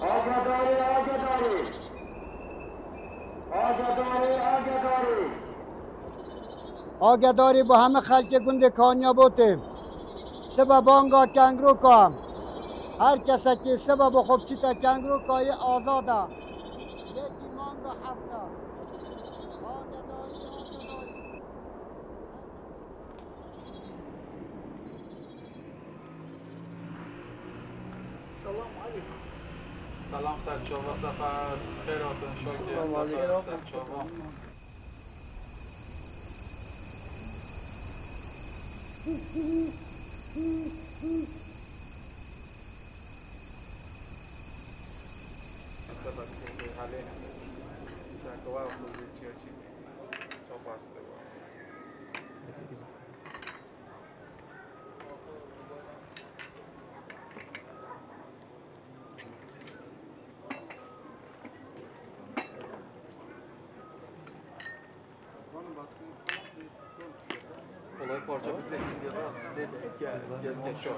آگهداری آگهداری آگهداری آگهداری آگهداری با همه خلک گنده کانیا بودیم سبب آنگاه کنگرو کام هر کسی که سبب خوب چیتا کنگرو کای آزاده یکی مانگا هفته آگهداری آگهداری سلام علیکم. سلام سرچاوا سفر خیراتون شاکر سفر سرچاوا سفر خوبی حالی جاکوا خوبی چی چا پاسته با olay parça bir de rast dedi gel şu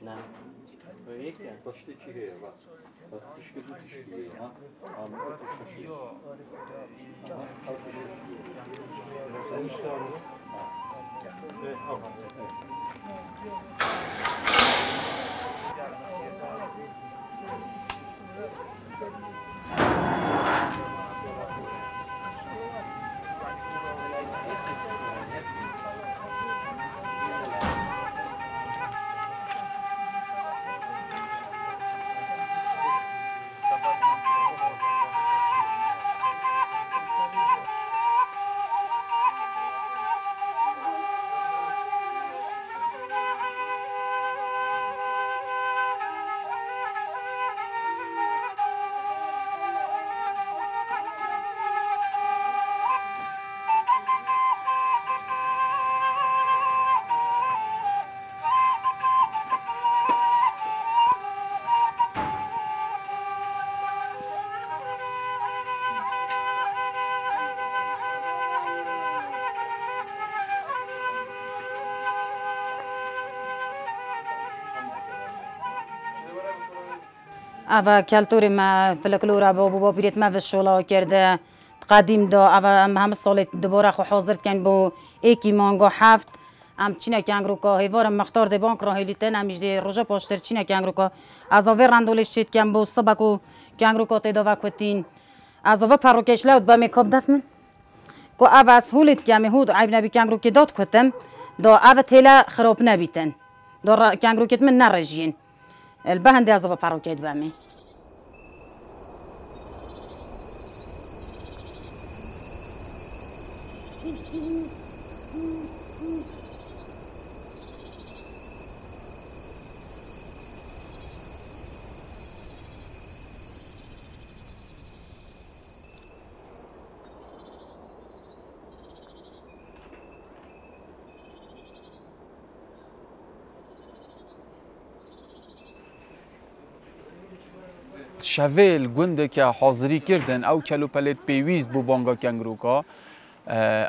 نه یک نه başta çiğ var. Bak dışkı bu dışkı ha. Ama dışkı. Yo. Sen işte abi. Evet, tamam. اوا کلتوری ما فلکلورا با بیرت ما وشولا کرده قدیم دا اوا همه سال دوباره خو حاضر کن با ایکی مانگا هفت ام چینا کنگرو کا هیوار مختار دی بانک راهلیتن امیج دی روزا پاشتر چینا کنگرو کا از آور رندولش شد کن با سبکو کنگرو کا تیدا وقتین از آور پروکش لود با میکاب دفمن کو اوا سهولت کم هود عیب نبی کنگرو کی داد کتم دا اوا تیلا خراب نبیتن دا کنگرو کت من نرجین البهندي أزوفا باروكيت بامي شویل گنده که حاضری کردن او کلو پلیت پیویز بو بانگا کنگروکا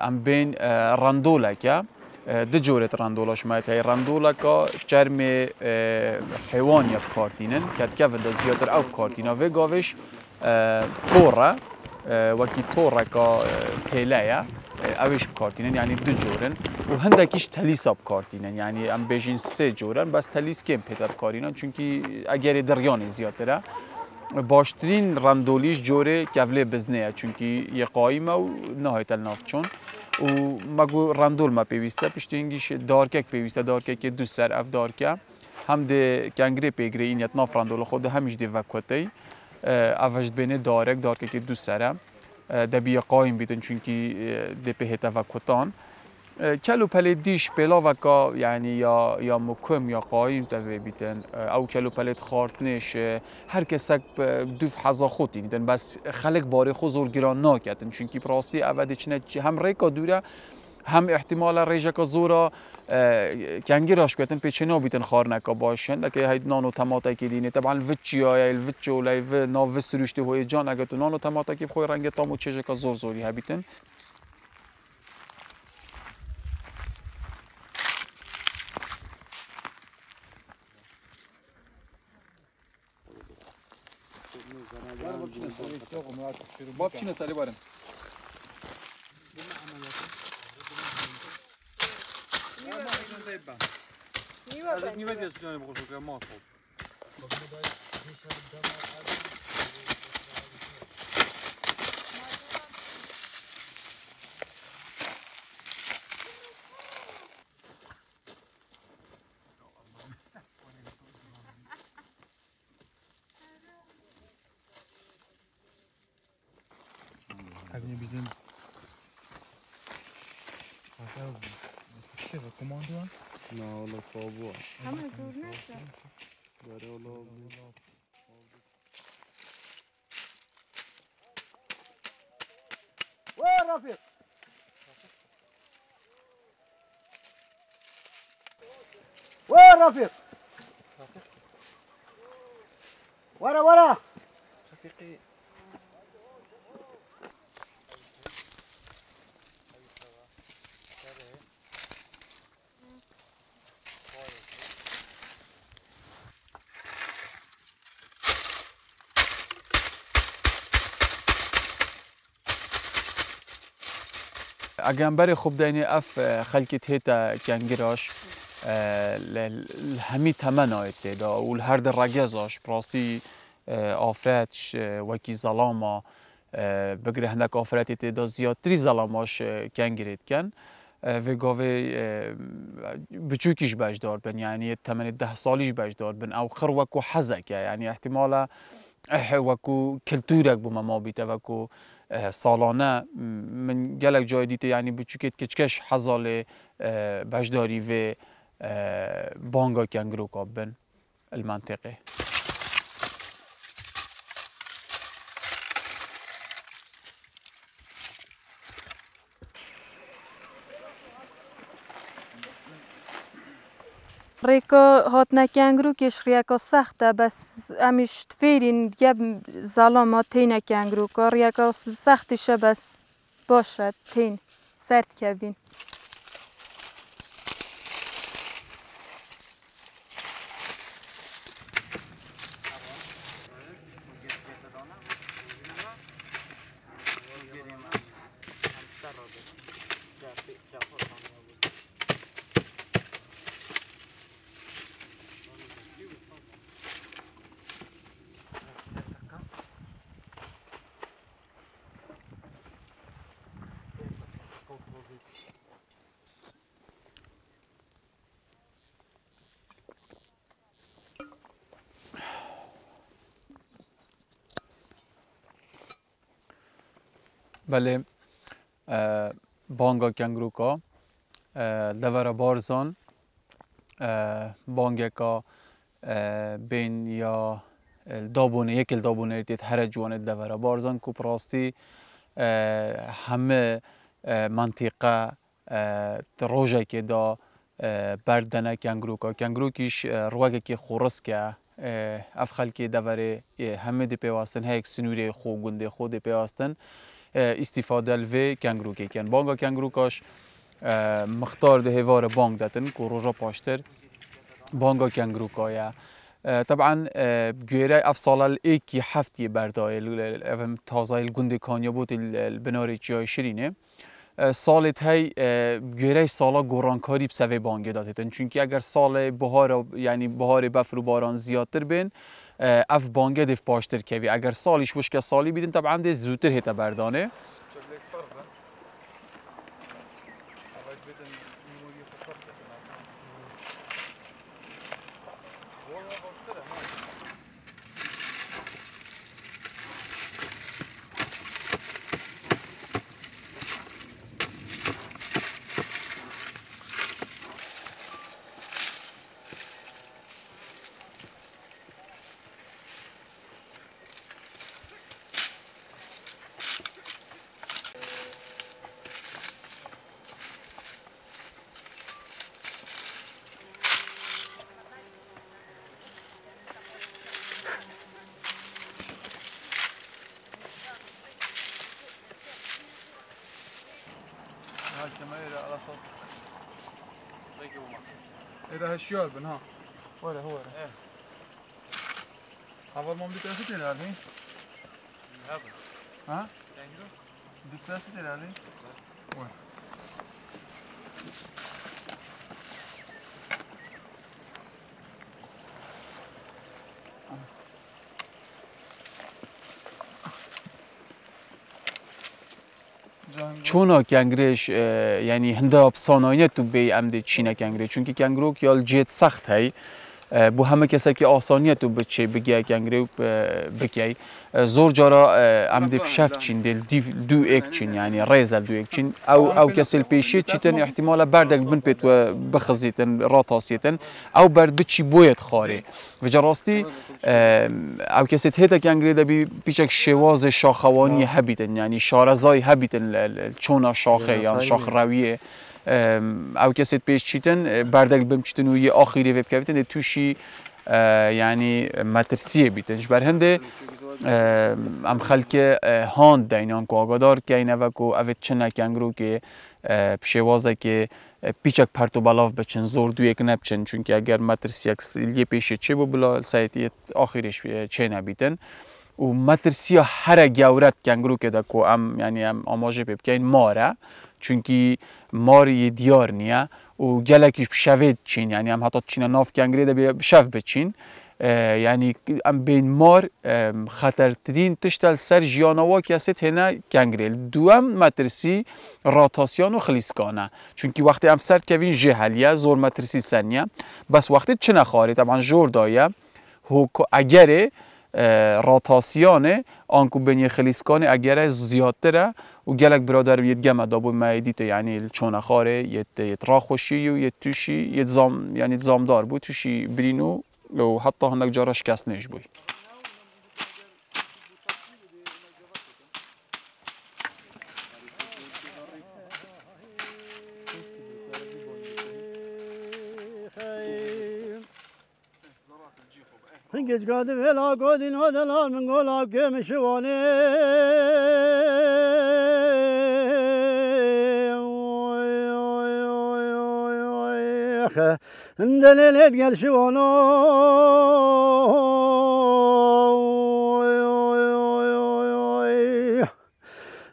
ام بین راندولا که دو جورت راندولا شمایت های راندولا که چرم حیوانی بکارتینن که که ده زیادر او بکارتینا و گاوش پورا وکی پورا که تیلایه اوش بکارتینن یعنی دو جورن و هندکیش تلیسا بکارتینن یعنی ام بیشین سه جورن بس تلیس کم پیدا بکارینن چونکی اگر دریان زیادره باشترین راندولیش جوره کفله بزنه چونکی یه قایمه و نهایت النافچون و مگو راندول ما پیوسته پشت اینگیش دارکک پیوسته دارکک دو سر اف دارکه هم ده کنگره پیگره این یت ناف راندول خود همیش ده وقتی اوجد بینه دارکک دو سره ده بیا قایم بیتن چونکی ده پیهت وقتان کلو پلیدیش پلا وکا یعنی یا مکم یا قایم تبی بیتن او کلو پلید خارتنش هر کسک دوف حظا خودی نیدن بس خلق باره خود زور گران ناکتن چونکی پراستی اولی چنه هم ریکا دوره هم احتمال ریجا زورا کنگیراش بیتن پیچنا بیتن خار نکا باشن دکه هید نانو تماتا کی دینه طبعا وچی های الوچ ولای و ناو سروشته های جان اگه تو نانو تماتا کی بخوی رنگ تامو چجا زور زوری هبیتن باب چی نسالی بارن نیمه دیگه جانی بخور که ما خود Avenue Bizon. چه کماندو؟ نه حالا کابو همه دور نشد داره حالا وين رفيق؟ وين رفيق؟ ورا رفیقی اگرم خوب دینی اف خلکت هیتا کنگراش همی تمن آیت دا و هر در رگزاش براستی آفرتش وکی ظلاما بگره هندک آفرتی دا زیادتری ظلاماش کنگرید کن و گاوه بچوکیش بجدار بن یعنی تمن 10 سالیش بجدار بن او خر وکو حزک یعنی احتمالا وکو کلتورک بوم ما بیته وکو سالانه من گلک جای دیده یعنی بچوکت کچکش حزال بجداری و بانگا کنگروکا بن المنطقه ریکا هات نکنگرو کش ریکا سخته بس امیش تفیرین یه ظلام تین کنگرو که ریکا سختشه بس باشد تین سرد کبین بله بانگا کنگروکا دور بارزان بانگا کا بین یا دابونه یکل دابونه ارتید هر جوان دور بارزان کو پراستی همه منطقه روزه که دا بردنه کنگروکیش روگه که خورس که افخال که دوره همه دی پیوستن ها یک سنوری خو گنده خود دی پیوستن استفاده لوی کنگروکی کن بانگا کنگروکاش مختار ده هوار بانگ داتن کو روزا پاشتر بانگا کنگروکایا طبعا گویره افصال ایکی هفتی بردای تازه الگنده کانیا بود البناری جای شرینه سالت های گویره سالا گورانکاری بسوی بانگ دادتن چونکه اگر سال بهار یعنی بهار بفر و باران زیادتر بین اف بانگه دف پاشتر کوی اگر سالیش وش که سالی بیدن طبعا ده زودتر هیتا بردانه على اساس اذا هالشيال بن ها ولا هو اول ما بدي تاخذ الحين ها؟ دوست دستی علی؟ چونا کنگرش یعنی هنده صنایع تو بی امده چینه کنگره چون که کنگروک یا جیت سخت هی بو همه کسی که آسانیت تو بچه بگی کنگره بگی زور جارا امده بشفت چین دل دو ایک چین یعنی ریزل دو ایک چین او کسی پیشی چیتن احتمالا بردک بن پیت و بخزیتن راتاسیتن او برد بچی باید خاره و جراستی او کسی هیتا کنگره دبی پیچک شواز شاخوانی هبیتن یعنی شارزای هبیتن چونا شاخه یا شاخ رویه او کسی پیش چیتن بردک بم چیتن و یه آخری وب کردن توشی یعنی مترسیه بیتنش بر هنده ام خلک هاند دینان کو آگادار که اینه و کو اوت چنه کنگرو که پشوازه که پیچک پرتو بلاف بچن زور دو یک نبچن چون که اگر مترسی یه پیشه چه بلا سایتی آخرش چه نبیتن و مترسی هر گورت کنگرو که دا کو ام یعنی ام آماجه بکن ماره چونکی ماری دیار نیه و گلکیش بشوید چین یعنی هم حتی چین ناف کنگره ده بشف بچین یعنی ام بین مار خطرترین تشتل سر جیانوا کسی هنه کنگره دوام مترسی راتاسیان و خلیسکانه چونکی وقتی ام سرد کوین جهلیه زور مترسی سنیه بس وقتی چه نخواره طبعا جور دایه اگره راتاسیانه آنکو بینی خلیسکانه اگره زیادتره و گلک برادر یه گمه دابو مایدیت یعنی چون خاره یه راخوشی و یه توشی یه زام یعنی زامدار بود توشی برینو و حتی هندک جارا شکست نش بوی هنگز گاده ولا گادین آدلال من گلا که مشوانه دلیلت گل شوانا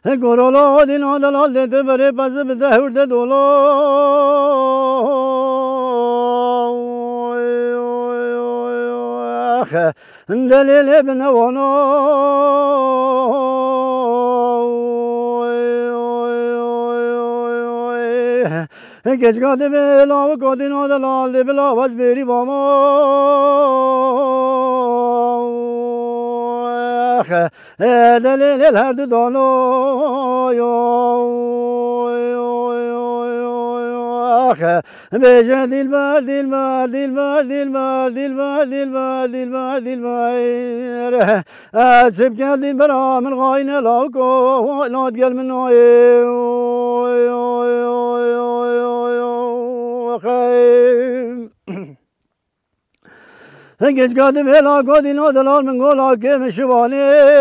گرولا دین آدلال دیده بره پس بده هرده دولا دلیل بنوانا گج گاده بلا و گادین آدلال ده بلا باز بری با ما دلیل هر دو دانا بجا دلبر دلبر دلبر دلبر دلبر دلبر دلبر دلبر اسب کرد دلبر من غاین لاکو ناد گل من گج گاده بلا گادی نادلال من گلا که مشوانه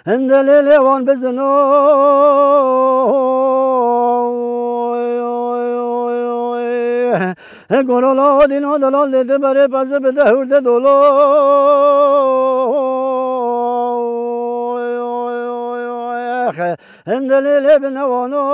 دلیل وان بزنو گرولا دین آدلال دیده بره پس بده هرده دولا دلیل بنوانو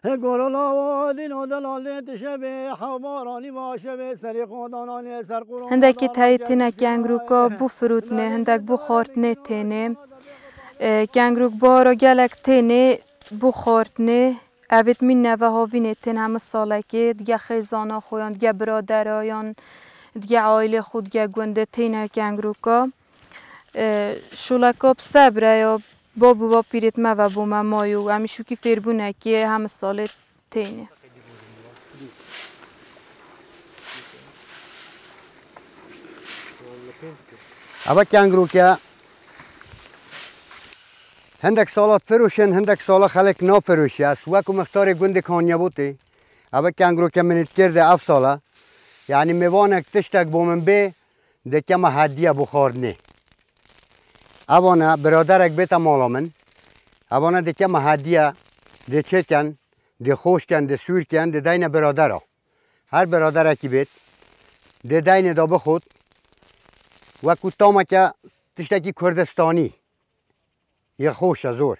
گرولا دین آدلال تشبه حمارانی باشه سری خودانانی سر قرآن هندکی تایتینا کنگروکا بو فروتنه هندک بو خورتنه تینه کنگروک بارا گلک تینه بو خورتنه اوید من نوه هاوینه تین همه ساله که دیگه خیزانا خویان دیگه برادرایان دیگه عائله خود دیگه گنده تینه کنگروکا شولکا صبره یا بابو با پیرت ما و بو مامایو همیشو که فیربونه که همه ساله تینه اما کنگروکا هندک سالات فروشن هندک سالا خلق نافروشی است و که مختار گنده کانیا بوده اما کنگروکا منیت کرده 7 ساله یعنی میوانک تشتک بومن به دکم هدیه بخورنه اوانه برادرک بیتا مالا من اوانه دکم هدیه دچکن ده خوش کن ده سور کن ده دین برادر هر برادر کی بید ده دین دا بخود و کتامه که تشتکی کردستانی یه خوش زور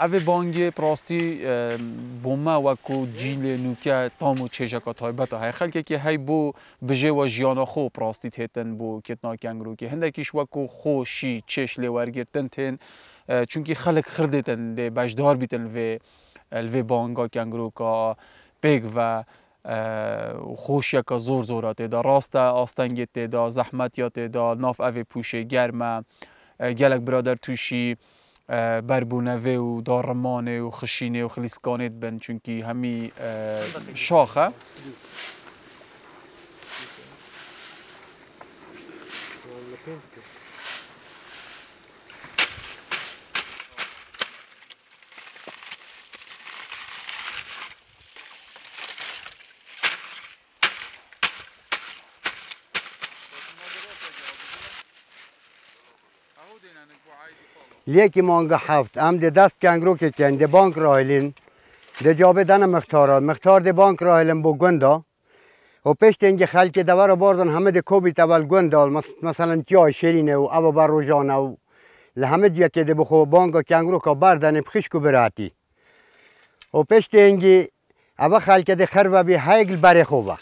اوی بانگی پراستی بومه و کو جیل نوکه تامو چشکا تایبت های خلکه که هی بو بجه و جیانا خو پراستی تیتن بو کتنا کنگرو که هندکیش و کو خوشی چش لیورگرتن تن چونکی خلک خردتن ده بجدار بیتن الوی بانگا کنگرو که پیگ و خوشی که زور زورات دا راست آستنگت دا زحمتیات دا ناف اوی پوشه گرمه گلک برادر توشی بربونوه و دارمانه و خشینه و خلیسکانت بن چونکی همی شاخه لیکی مانگا هفت ام ده دست کنگرو که کن ده بانک راهلین ده جابه دن مختار ده بانک راهلین بو گندا و پشت اینگه خلک دور باردن همه ده کوبی تول گندال مثلا چای شیرینه و او بر روزانه و لهمه جیه که ده بخو بانگا کنگرو که بردن بخشکو براتی و پشت اینگه او خلک ده خربه بی هیگل بره خوبه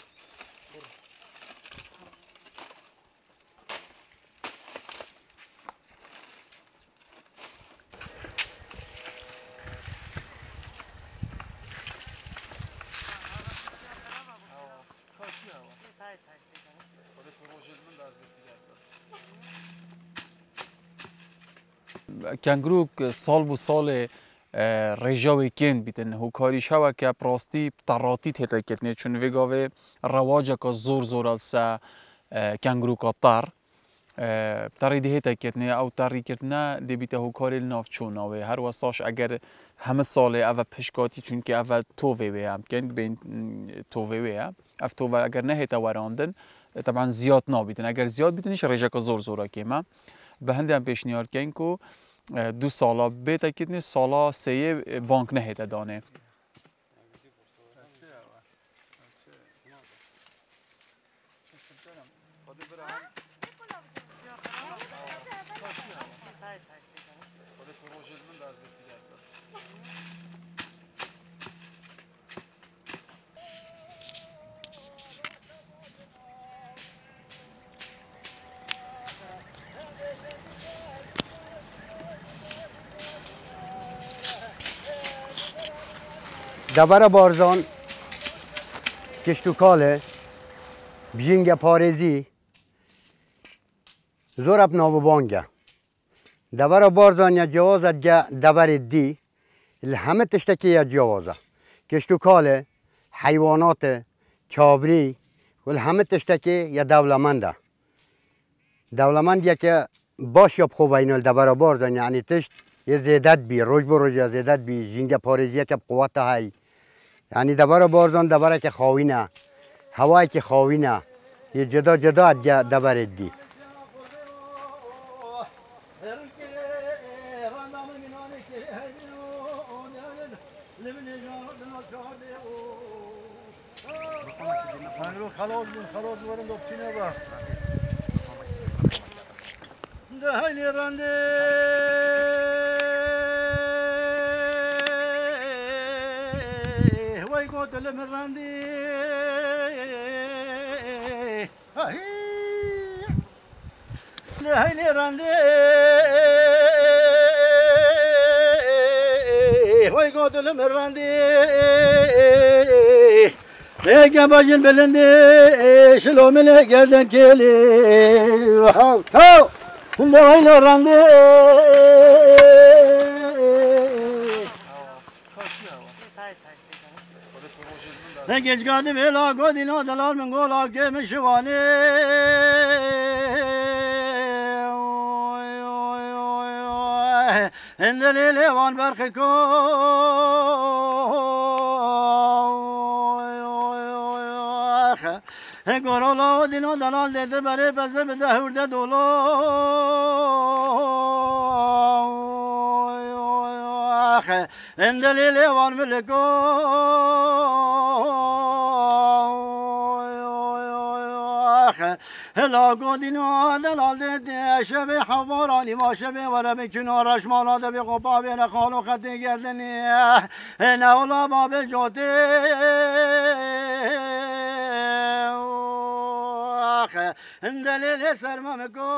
کنگروک سال بو سال رجاوی کن بیتن هو کاریش هوا که پراستی تراتی تیتا کتنه چون ویگاوه رواجه که زور زور السا کنگروکا تری ده هیتا کتنه او تری کتنه ده بیتا هو کاری ناف چون آوه هر واساش اگر همه ساله او پشکاتی چون که او تووه وی هم کن بین تووه وی هم اف تووه اگر نه هیتا وراندن طبعا زیاد نابیتن اگر زیاد بیتنش رجا که زور زورا کیمه به هنده هم پیشنیار کن که 2 سالا بیتا کتنی سالا سه بانک نهیده دانه دبر بارزان کشتوکاله بجینگ پارزی زورب نابو بانگه دبر بارزان یا جوازت دبر دی همه تشتکی یا جوازه کشتوکاله حیوانات چاوری و همه تشتکی یا دولمنده دولمند که باش یا خوب اینال دبر بارزان یعنی تشت یه زیادت بی روز به روز زیادت بی جینگ پارزیه که قوت های یعنی دبر بارزان دبره که خاوینه هوایی که خاوینه یه جدا جدا دبر دی خلاص بورن دو چینه با ده هایلی رنده وای گو دلم رنده ده هایلی رنده وای گادل مرندی دیگه باجن بلندی شلومله گردن کلی هاو هاو کنده وای رندی گیج گادی ویلا گادی نا دلال من گولا که مشوانی اندلی لیوان برخی کو گولا دینا دلال دیده بره بزه بده هورده دولو اندلی لیوان ملکو هلا قدنا دلال ده شب حوارانی ما شب ولا بکنارش مالا ده بقبا بین خالو خطی گردنی نولا باب جوته دلیل سرمم کو